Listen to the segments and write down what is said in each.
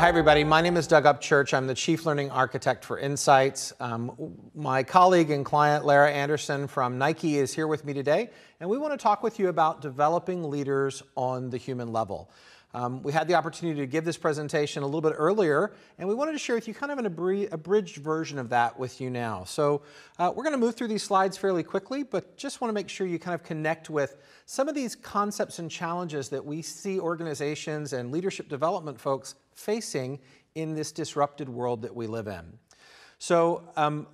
Hi everybody, my name is Doug Upchurch. I'm the Chief Learning Architect for Insights. My colleague and client Lara Anderson from Nike is here with me today, and we want to talk with you about developing leaders on the human level. We had the opportunity to give this presentation a little bit earlier, and we wanted to share with you kind of an abridged version of that with you now. So we're going to move through these slides fairly quickly, but just want to make sure you kind of connect with some of these concepts and challenges that we see organizations and leadership development folks facing in this disrupted world that we live in. So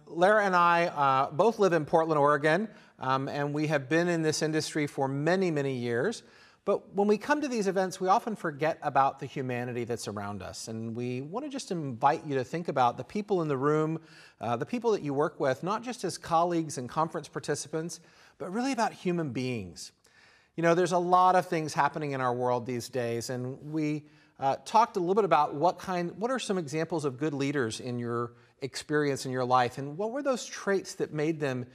Lara and I both live in Portland, Oregon, and we have been in this industry for many, many years. But when we come to these events, we often forget about the humanity that's around us. And we want to just invite you to think about the people in the room, the people that you work with, not just as colleagues and conference participants, but really about human beings. You know, there's a lot of things happening in our world these days, and we talked a little bit about what are some examples of good leaders in your experience in your life, and what were those traits that made them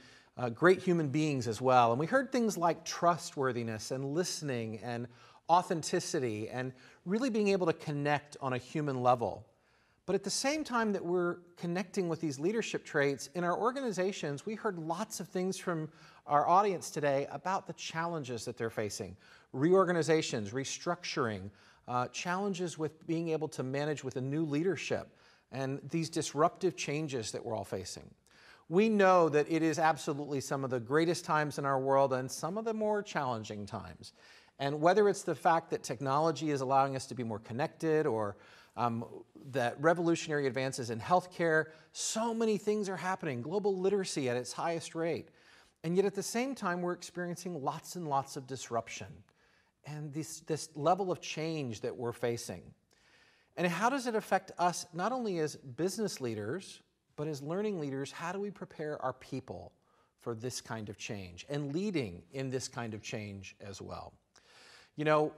great human beings as well. And we heard things like trustworthiness and listening and authenticity and really being able to connect on a human level. But at the same time that we're connecting with these leadership traits, in our organizations, we heard lots of things from our audience today about the challenges that they're facing. Reorganizations, restructuring, challenges with being able to manage with a new leadership, and these disruptive changes that we're all facing. We know that it is absolutely some of the greatest times in our world and some of the more challenging times. And whether it's the fact that technology is allowing us to be more connected, or that revolutionary advances in healthcare, so many things are happening. Global literacy at its highest rate. And yet at the same time, we're experiencing lots and lots of disruption and this level of change that we're facing. And how does it affect us, not only as business leaders, but as learning leaders? How do we prepare our people for this kind of change and leading in this kind of change as well? You know,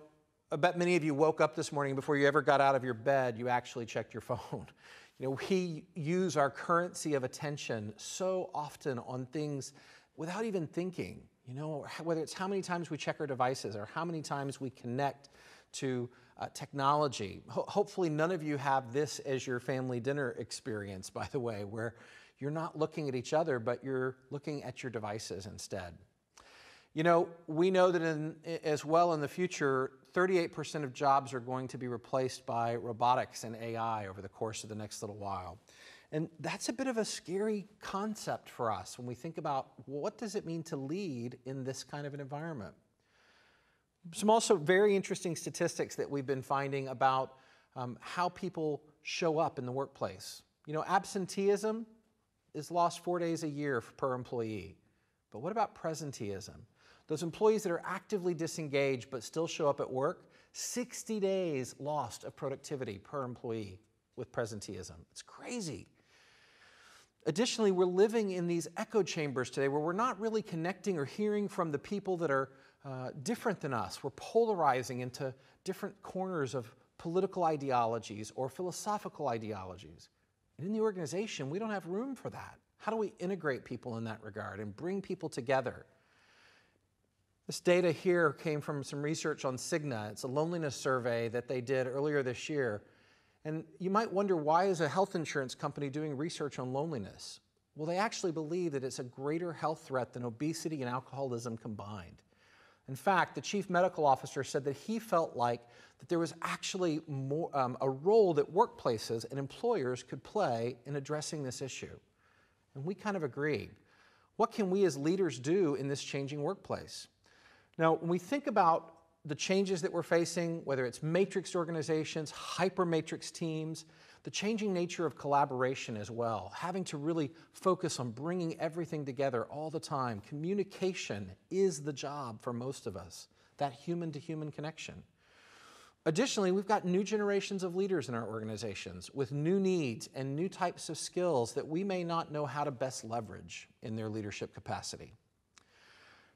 I bet many of you woke up this morning, before you ever got out of your bed, you actually checked your phone. You know, we use our currency of attention so often on things without even thinking. You know, whether it's how many times we check our devices or how many times we connect to technology. Hopefully none of you have this as your family dinner experience, by the way, where you're not looking at each other, but you're looking at your devices instead. You know, we know that as well in the future, 38% of jobs are going to be replaced by robotics and AI over the course of the next little while. And that's a bit of a scary concept for us when we think about what does it mean to lead in this kind of an environment. Some also very interesting statistics that we've been finding about how people show up in the workplace. You know, absenteeism is lost 4 days a year per employee. But what about presenteeism? Those employees that are actively disengaged but still show up at work, 60 days lost of productivity per employee with presenteeism. It's crazy. Additionally, we're living in these echo chambers today where we're not really connecting or hearing from the people that are different than us. We're polarizing into different corners of political ideologies or philosophical ideologies. And in the organization, we don't have room for that. How do we integrate people in that regard and bring people together? This data here came from some research on Cigna. It's a loneliness survey that they did earlier this year. And you might wonder, why is a health insurance company doing research on loneliness? Well, they actually believe that it's a greater health threat than obesity and alcoholism combined. In fact, the chief medical officer said that he felt like that there was actually more, a role that workplaces and employers could play in addressing this issue. And we kind of agreed. What can we as leaders do in this changing workplace? Now, when we think about the changes that we're facing, whether it's matrix organizations, hyper-matrix teams, the changing nature of collaboration as well, having to really focus on bringing everything together all the time. Communication is the job for most of us, that human-to-human connection. Additionally, we've got new generations of leaders in our organizations with new needs and new types of skills that we may not know how to best leverage in their leadership capacity.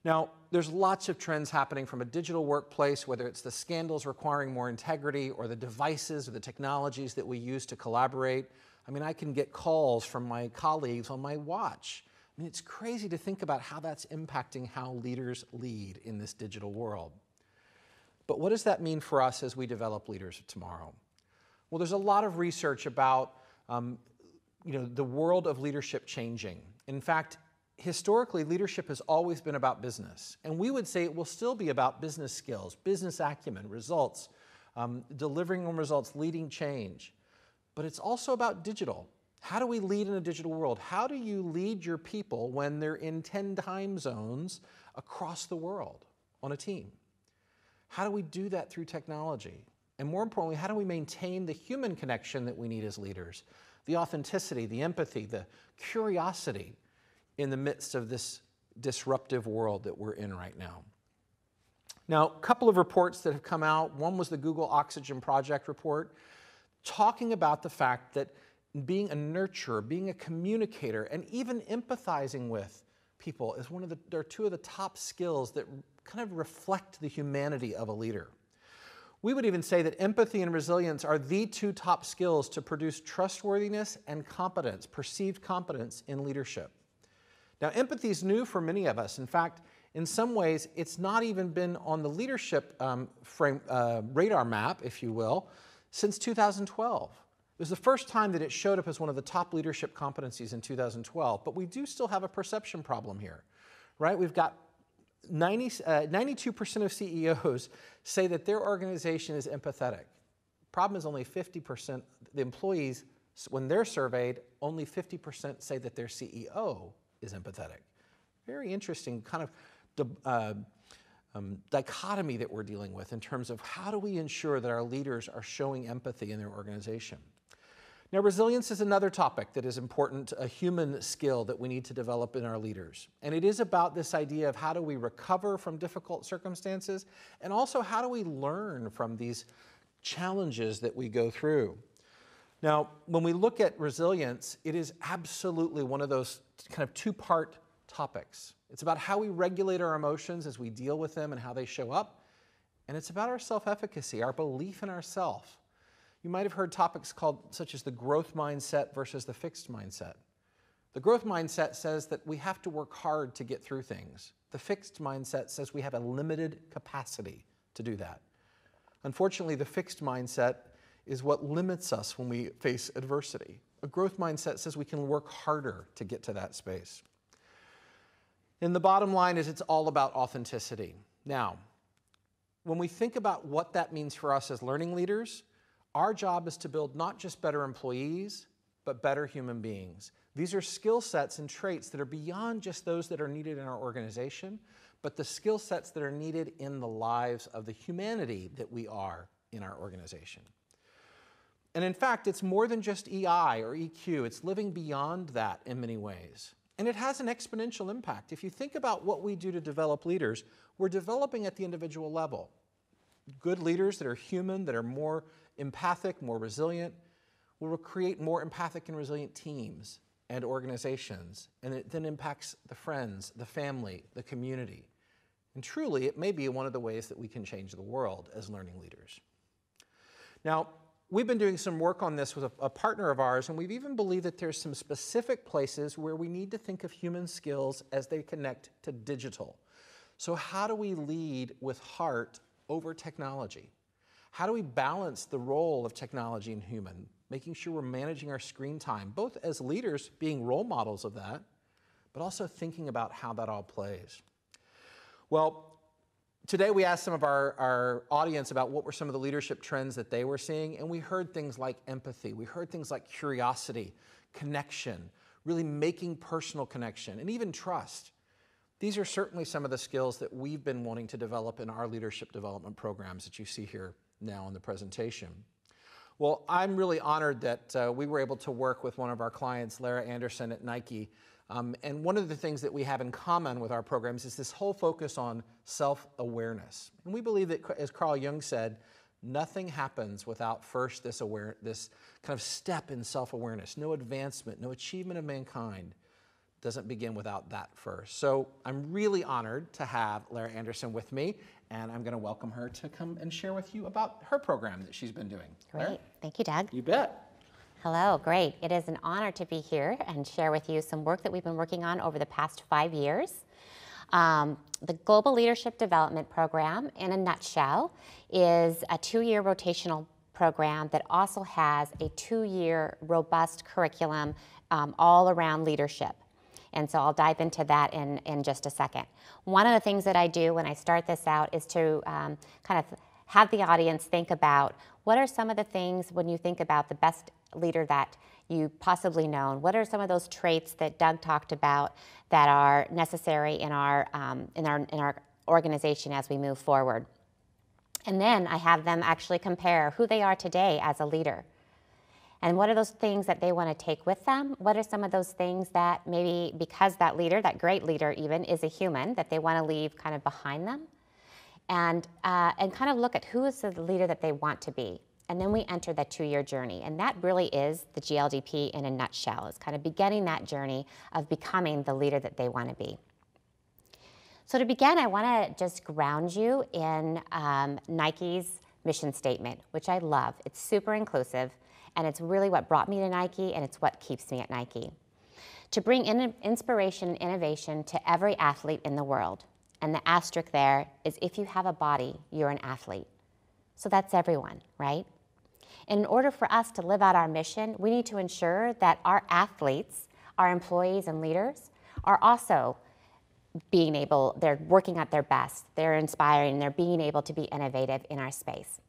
Now, there's lots of trends happening from a digital workplace, whether it's the scandals requiring more integrity or the devices or the technologies that we use to collaborate. I mean, I can get calls from my colleagues on my watch. I mean, it's crazy to think about how that's impacting how leaders lead in this digital world. But what does that mean for us as we develop leaders of tomorrow? Well, there's a lot of research about the world of leadership changing. In fact, historically, leadership has always been about business. And we would say it will still be about business skills, business acumen, results, delivering on results, leading change. But it's also about digital. How do we lead in a digital world? How do you lead your people when they're in 10 time zones across the world on a team? How do we do that through technology? And more importantly, how do we maintain the human connection that we need as leaders? The authenticity, the empathy, the curiosity in the midst of this disruptive world that we're in right now. Now, a couple of reports that have come out. One was the Google Oxygen Project report, talking about the fact that being a nurturer, being a communicator, and even empathizing with people is are two of the top skills that kind of reflect the humanity of a leader. We would even say that empathy and resilience are the two top skills to produce trustworthiness and competence, perceived competence in leadership. Now, empathy is new for many of us. In fact, in some ways, it's not even been on the leadership radar map, if you will, since 2012. It was the first time that it showed up as one of the top leadership competencies in 2012, but we do still have a perception problem here, right? We've got 92% of CEOs say that their organization is empathetic. Problem is only 50%, the employees, when they're surveyed, only 50% say that their CEO is empathetic. Very interesting kind of dichotomy that we're dealing with in terms of how do we ensure that our leaders are showing empathy in their organization. Now, resilience is another topic that is important, a human skill that we need to develop in our leaders. And it is about this idea of how do we recover from difficult circumstances, and also how do we learn from these challenges that we go through. Now, when we look at resilience, it is absolutely one of those kind of two-part topics. It's about how we regulate our emotions as we deal with them and how they show up. And it's about our self-efficacy, our belief in ourselves. You might have heard topics such as the growth mindset versus the fixed mindset. The growth mindset says that we have to work hard to get through things. The fixed mindset says we have a limited capacity to do that. Unfortunately, the fixed mindset is what limits us when we face adversity. A growth mindset says we can work harder to get to that space. And the bottom line is it's all about authenticity. Now, when we think about what that means for us as learning leaders, our job is to build not just better employees, but better human beings. These are skill sets and traits that are beyond just those that are needed in our organization, but the skill sets that are needed in the lives of the humanity that we are in our organization. And in fact, it's more than just EI or EQ. It's living beyond that in many ways. And it has an exponential impact. If you think about what we do to develop leaders, we're developing at the individual level. Good leaders that are human, that are more empathic, more resilient, will create more empathic and resilient teams and organizations. And it then impacts the friends, the family, the community. And truly, it may be one of the ways that we can change the world as learning leaders. Now, we've been doing some work on this with a partner of ours, and we've even believed that there's some specific places where we need to think of human skills as they connect to digital. So how do we lead with heart over technology? How do we balance the role of technology and human, making sure we're managing our screen time, both as leaders being role models of that, but also thinking about how that all plays? Well, today we asked some of our audience about what were some of the leadership trends that they were seeing, and we heard things like empathy, we heard things like curiosity, connection, really making personal connection, and even trust. These are certainly some of the skills that we've been wanting to develop in our leadership development programs that you see here now in the presentation. Well, I'm really honored that we were able to work with one of our clients, Lara Anderson at Nike. And one of the things that we have in common with our programs is this whole focus on self-awareness. And we believe that, as Carl Jung said, nothing happens without first this kind of step in self-awareness. No advancement, no achievement of mankind doesn't begin without that first. So I'm really honored to have Lara Anderson with me, and I'm going to welcome her to come and share with you about her program that she's been doing. Great. Lara? Thank you, Doug. You bet. Hello, great. It is an honor to be here and share with you some work that we've been working on over the past 5 years. The Global Leadership Development Program, in a nutshell, is a 2-year rotational program that also has a 2-year robust curriculum all around leadership. And so I'll dive into that in just a second. One of the things that I do when I start this out is to kind of have the audience think about what are some of the things when you think about the best leader that you possibly known. What are some of those traits that Doug talked about that are necessary in our organization as we move forward? And then I have them actually compare who they are today as a leader. And what are those things that they want to take with them? What are some of those things that maybe because that leader, that great leader even, is a human, that they want to leave kind of behind them? And kind of look at who is the leader that they want to be. And then we enter that 2-year journey. And that really is the GLDP in a nutshell. It's kind of beginning that journey of becoming the leader that they want to be. So to begin, I want to just ground you in Nike's mission statement, which I love. It's super inclusive. And it's really what brought me to Nike, and it's what keeps me at Nike. To bring inspiration and innovation to every athlete in the world. And the asterisk there is if you have a body, you're an athlete. So that's everyone, right? In order for us to live out our mission, we need to ensure that our athletes, our employees and leaders, are also they're working at their best, they're inspiring, they're being able to be innovative in our space.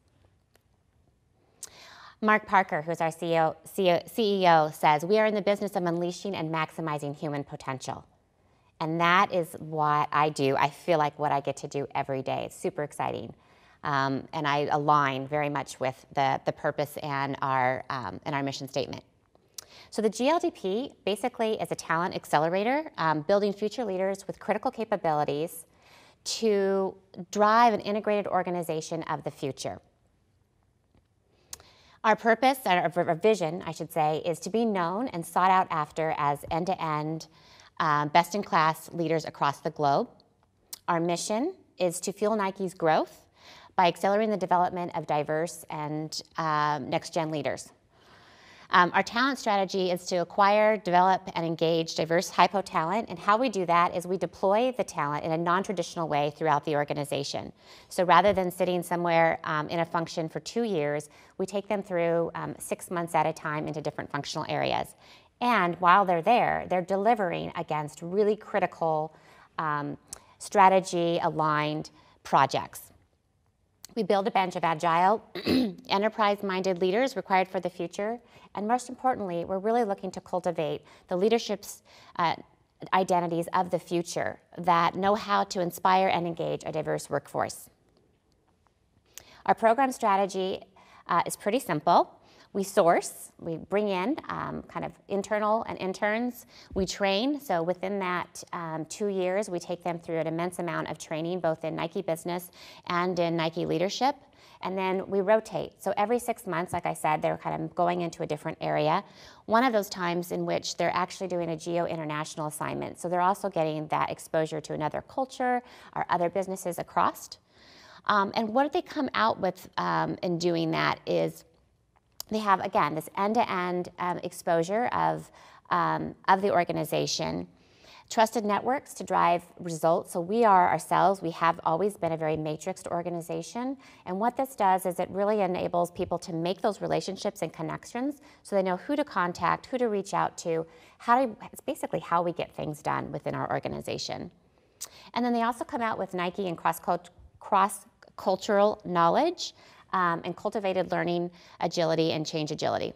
Mark Parker, who's our CEO, says, "We are in the business of unleashing and maximizing human potential." And that is what I do. I feel like what I get to do every day. It's super exciting. And I align very much with the purpose and our mission statement. So the GLDP basically is a talent accelerator, building future leaders with critical capabilities to drive an integrated organization of the future. Our purpose, our vision, I should say, is to be known and sought out after as end-to-end, best-in-class leaders across the globe. Our mission is to fuel Nike's growth by accelerating the development of diverse and next-gen leaders. Our talent strategy is to acquire, develop, and engage diverse hypo talent, and how we do that is we deploy the talent in a non-traditional way throughout the organization. So rather than sitting somewhere in a function for 2 years, we take them through 6 months at a time into different functional areas. And while they're there, they're delivering against really critical strategy-aligned projects. We build a bench of agile, enterprise-minded leaders required for the future. And most importantly, we're really looking to cultivate the leadership's identities of the future that know how to inspire and engage a diverse workforce. Our program strategy is pretty simple. We source, we bring in kind of internal and interns. We train, so within that 2 years, we take them through an immense amount of training, both in Nike Business and in Nike Leadership. And then we rotate. So every 6 months, like I said, they're kind of going into a different area. One of those times in which they're actually doing a geo-international assignment. So they're also getting that exposure to another culture or other businesses across. And what they come out with in doing that is they have, again, this end-to-end exposure of the organization, trusted networks to drive results. So we are ourselves, we have always been a very matrixed organization. And what this does is it really enables people to make those relationships and connections so they know who to contact, who to reach out to, it's basically how we get things done within our organization. And then they also come out with Nike and cross-cultural knowledge, and cultivated learning, agility, and change agility.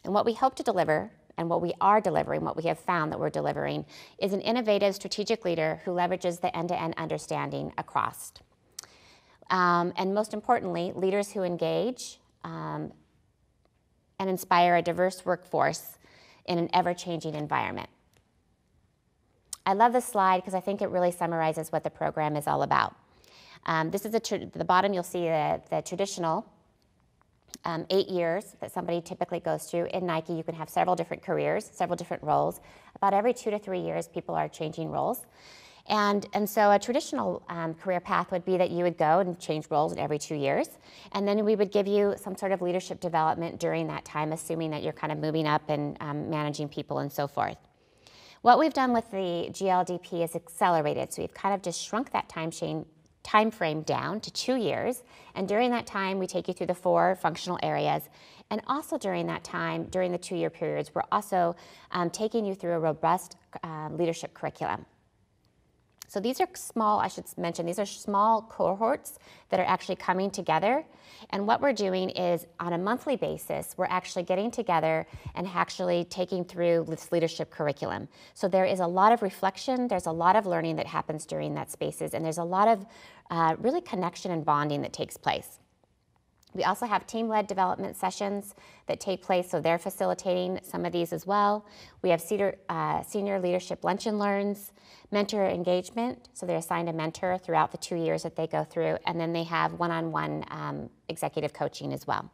And what we hope to deliver, and what we are delivering, what we have found that we're delivering, is an innovative strategic leader who leverages the end-to-end understanding across. And most importantly, leaders who engage and inspire a diverse workforce in an ever-changing environment. I love this slide because I think it really summarizes what the program is all about. This is the bottom, you'll see the traditional 8 years that somebody typically goes through. In Nike, you can have several different careers, several different roles. About every 2 to 3 years, people are changing roles. And so a traditional career path would be that you would go and change roles every 2 years. And then we would give you some sort of leadership development during that time, assuming that you're kind of moving up and managing people and so forth. What we've done with the GLDP is accelerated. So we've kind of just shrunk that time time frame down to 2 years. And during that time, we take you through the 4 functional areas. And also during that time, during the 2-year periods, we're also taking you through a robust leadership curriculum. So these are small, I should mention, these are small cohorts that are actually coming together. And what we're doing is on a monthly basis, we're actually getting together and actually taking through this leadership curriculum. So there is a lot of reflection, there's a lot of learning that happens during that spaces, and there's a lot of really connection and bonding that takes place. We also have team-led development sessions that take place, so they're facilitating some of these as well. We have senior leadership lunch and learns, mentor engagement, so they're assigned a mentor throughout the 2 years that they go through, and then they have one-on-one executive coaching as well.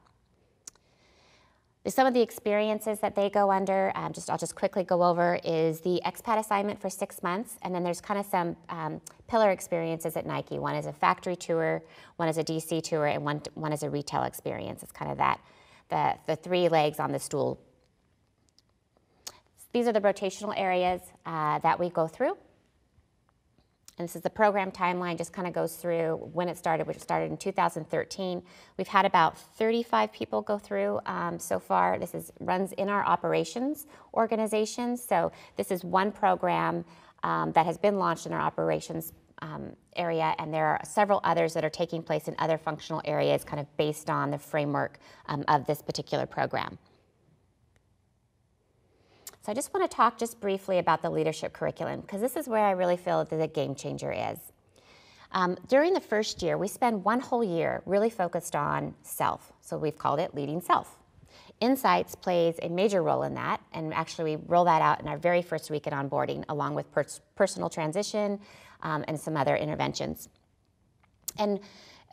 Some of the experiences that they go under, I'll just quickly go over, is the expat assignment for 6 months, and then there's kind of some pillar experiences at Nike. One is a factory tour, one is a DC tour, and one is a retail experience. It's kind of the 3 legs on the stool. These are the rotational areas that we go through. And this is the program timeline, just kind of goes through when it started, which started in 2013. We've had about 35 people go through so far. This runs in our operations organization. So this is one program that has been launched in our operations area, and there are several others that are taking place in other functional areas kind of based on the framework of this particular program. So I just want to talk just briefly about the leadership curriculum, because this is where I really feel that the game changer is. During the first year, we spend 1 whole year really focused on self. So we've called it Leading Self. Insights plays a major role in that, and actually we roll that out in our very first week at onboarding, along with personal transition and some other interventions. And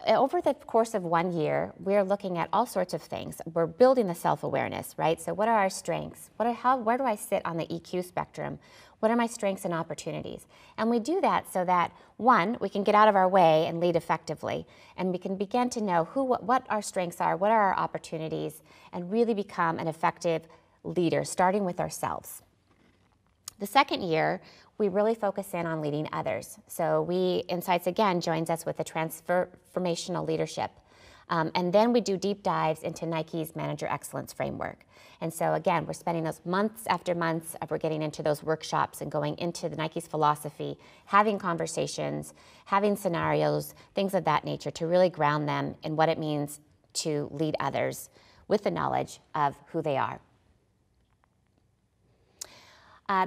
over the course of 1 year, we're looking at all sorts of things. We're building the self-awareness, right? So what are our strengths? Where do I sit on the EQ spectrum? What are my strengths and opportunities? And we do that so that, 1, we can get out of our way and lead effectively, and we can begin to know what our strengths are, what are our opportunities, and really become an effective leader, starting with ourselves. The second year, we really focus in on leading others. So Insights again joins us with the transformational leadership. And then we do deep dives into Nike's Manager Excellence Framework. And so again, we're spending those months after months we're getting into those workshops and going into the Nike's philosophy, having conversations, having scenarios, things of that nature to really ground them in what it means to lead others with the knowledge of who they are.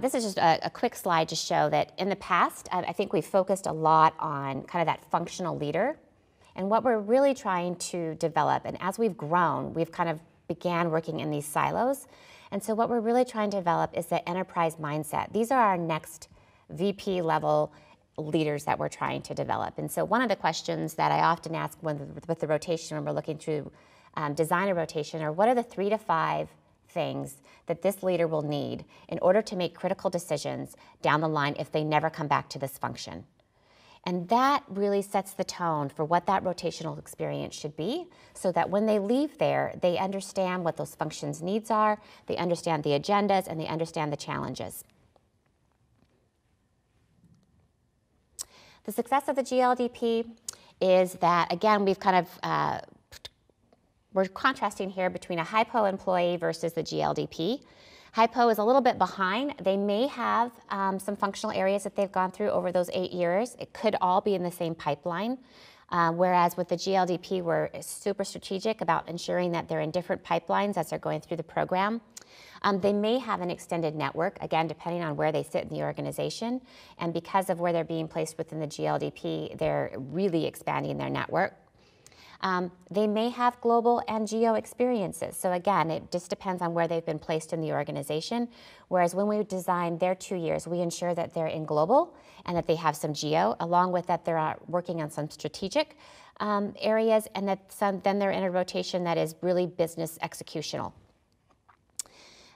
This is just a quick slide to show that in the past, I think we've focused a lot on kind of that functional leader. And what we're really trying to develop, and as we've grown, we've kind of began working in these silos. And so what we're really trying to develop is the enterprise mindset. These are our next VP level leaders that we're trying to develop. And so one of the questions that I often ask with the rotation when we're looking to design a rotation are, what are the 3 to 5 things that this leader will need in order to make critical decisions down the line if they never come back to this function? And that really sets the tone for what that rotational experience should be, so that when they leave there, they understand what those functions' needs are, they understand the agendas, and they understand the challenges. The success of the GLDP is that, again, we've kind of we're contrasting here between a HiPo employee versus the GLDP. HiPo is a little bit behind. They may have some functional areas that they've gone through over those 8 years. It could all be in the same pipeline. Whereas with the GLDP, we're super strategic about ensuring that they're in different pipelines as they're going through the program. They may have an extended network, again, depending on where they sit in the organization. And because of where they're being placed within the GLDP, they're really expanding their network. They may have global and geo experiences. So again, it just depends on where they've been placed in the organization. Whereas when we design their 2 years, we ensure that they're in global and that they have some geo, along with that they're working on some strategic areas, and that then they're in a rotation that is really business executional.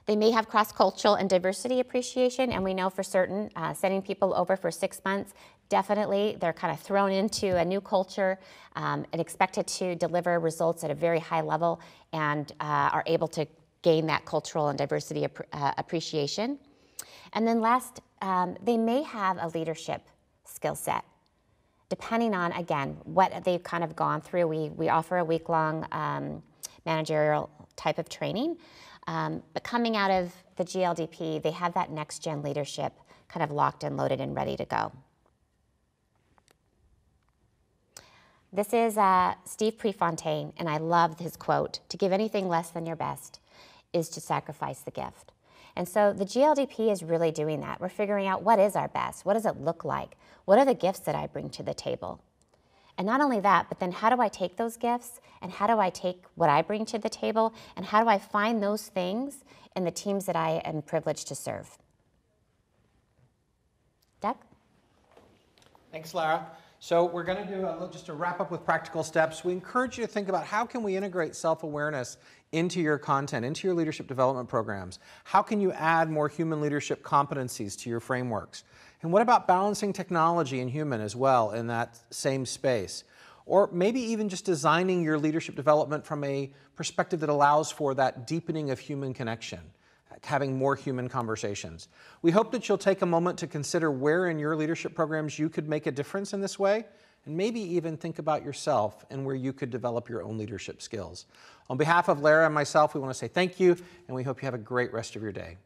They may have cross-cultural and diversity appreciation, and we know for certain, sending people over for 6 months, definitely they're kind of thrown into a new culture and expected to deliver results at a very high level, and are able to gain that cultural and diversity appreciation. And then last, they may have a leadership skill set. depending on, again, what they've kind of gone through. We offer a week-long managerial type of training, but coming out of the GLDP, they have that next-gen leadership kind of locked and loaded and ready to go. This is Steve Prefontaine, and I love his quote, "To give anything less than your best is to sacrifice the gift." And so the GLDP is really doing that. We're figuring out what is our best, what does it look like, what are the gifts that I bring to the table? And not only that, but then how do I take those gifts and how do I take what I bring to the table and how do I find those things in the teams that I am privileged to serve? Doug? Thanks, Lara. So we're going to do just to wrap up with practical steps. We encourage you to think about how can we integrate self-awareness into your content, into your leadership development programs. How can you add more human leadership competencies to your frameworks? And what about balancing technology and human as well in that same space? Or maybe even just designing your leadership development from a perspective that allows for that deepening of human connection, having more human conversations. We hope that you'll take a moment to consider where in your leadership programs you could make a difference in this way, and maybe even think about yourself and where you could develop your own leadership skills. On behalf of Lara and myself, we want to say thank you, and we hope you have a great rest of your day.